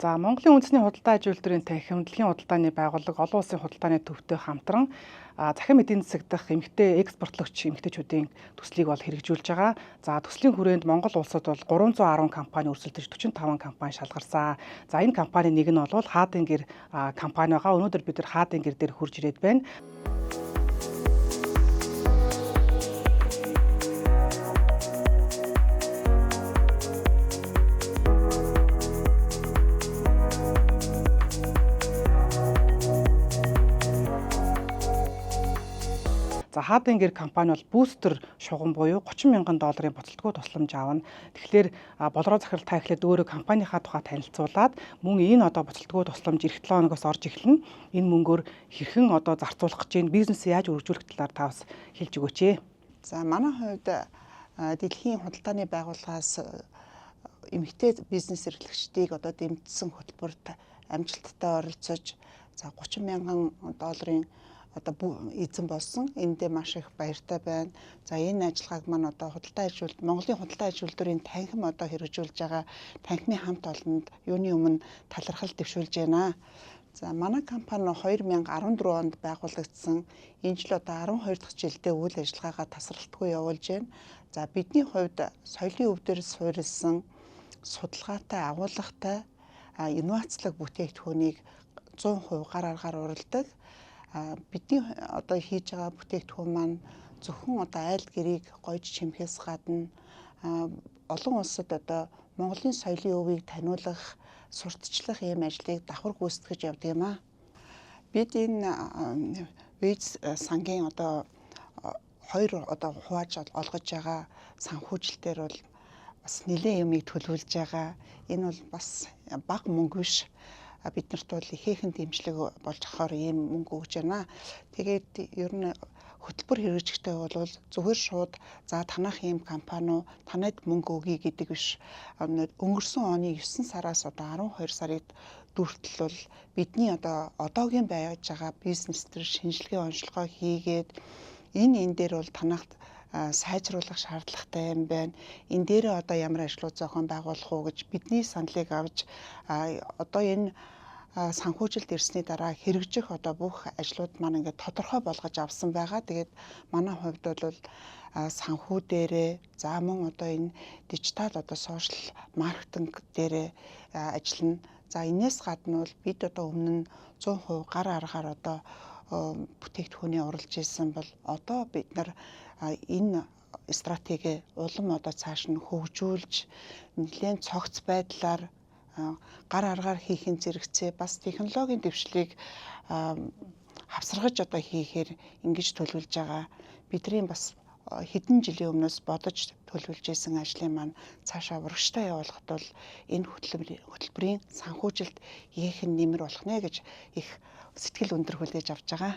За Монголын үндэсний худалдаа аж үйлдвэрийн танхим, дэлхийн худалдааны байгууллага, олон улсын худалдааны төвтэй хамтран захин эдийн засаг дах эмэгтэй экспортлогч эмэгтэйчүүдийн төслийг бол хэрэгжүүлж байгаа. За төслийн хүрээнд Монгол улсад бол 310 компани өрсөлдөж 45 компани шалгарсан. За энэ компани нэг нь бол Хаадын гэр компани байгаа. Өнөөдөр бид нар Хаадын гэр дээр хурж ирээд байна. За Хаадын гэр компани бол бустер шугам буюу $30,000 боцолтгүй тусламж аавна. Тэгэхээр болроо захирал та эхлээд өөрөө компанийнхаа тухай танилцуулаад мөн энэ боцолтгүй тусламж эх 7 хоногоос орж эхэлнэ. Энэ мөнгөөр хэрхэн зарцуулах гэж байна, бизнесээ яаж өргөжүүлэх талаар та бас хэлж өгөөч ээ. За манай хувьд дэлхийн худалдааны байгууллагаас эмэгтэй бизнес эрхлэгчдийг дэмжсэн хөтөлбөрт амжилттай оролцож за $30,000 эзэн болсон. Эндээ маш их баяртай байна. За энэ ажиллагааг маань Монголын худалдаа аж үйлдвэрийн танхим хэрэгжүүлж байгаа танхимын хамт олонд юуны өмнө талархал дэвшүүлж байна. За манай компани 2014 онд байгуулагдсан. Энэ жил 12 дахь жилдээ үйл ажиллагаагаа тасралтгүй явуулж байна. За бидний хувьд соёлын өвдөр суурилсан судалгаатай, агуулгатай инновацлог бүтээгдэхүүнийг 100% гар аргаар уралдаг. Бидний хийж байгаа бүтээгдэхүүн маань зөвхөн айл гэрийг гойж чимхээс гадна олон улсад Монголын соёлын өвийг таниулах, сурталчлах ийм ажлыг давхар гүйцэтгэж явдаг юм аа. Бид энэ виз сангийн хоёр хувааж олгож байгаа санхүүжилтээр бол бас нэлээд юмыг төлөвлөж байгаа. Энэ бол бас бага мөнгө биш. Биднэрт бол ихээхэн дэмжлэг болж авахаар ийм мөнгө өгж байна. Тэгээд ер нь хөтөлбөр хэрэгжихтэй бол зүгээр шууд за танах ийм компани танад мөнгө өгье гэдэг биш. Өнгөрсөн оны 9 сараас 12 сард хүртэл бол бидний одоогийн байж байгаа бизнес төр шинжилгээ онцлогоо хийгээд энэ дээр бол танахт сайжруулах шаардлагатай юм байна. Энэ дээрээ ямар ажлууд зохион байгуулах уу гэж бидний саналыг авч энэ санхүүжилт ирсний дараа хэрэгжих бүх ажлууд маань ингээд тодорхой болгож авсан байгаа. Тэгээд манай хувьд бол санхүү дээрээ за мөн энэ дижитал сошиал маркетинг дээрээ ажиллана. За энэс гадна бол бид өмнө нь 100% гар аргаар бүтээгдэхүүнээ уралж ирсэн бол бид нар энэ стратеги улам цааш нь хөгжүүлж нэлээд цогц байдлаар гар аргаар хийхин зэрэгцээ бас технологийн дэвшлиг хавсаргаж хийхээр ингэж төлөвлөж байгаа. Бидний бас хэдэн жилийн өмнөөс бодож төлөвлөж исэн ажлын маань цаашаа урагштай явуулахад бол энэ хөтөлбөрийн санхүүжилт ихээхэн нэмэр болох нэ гэж их сэтгэл өндөр хүлээж авч байгаа.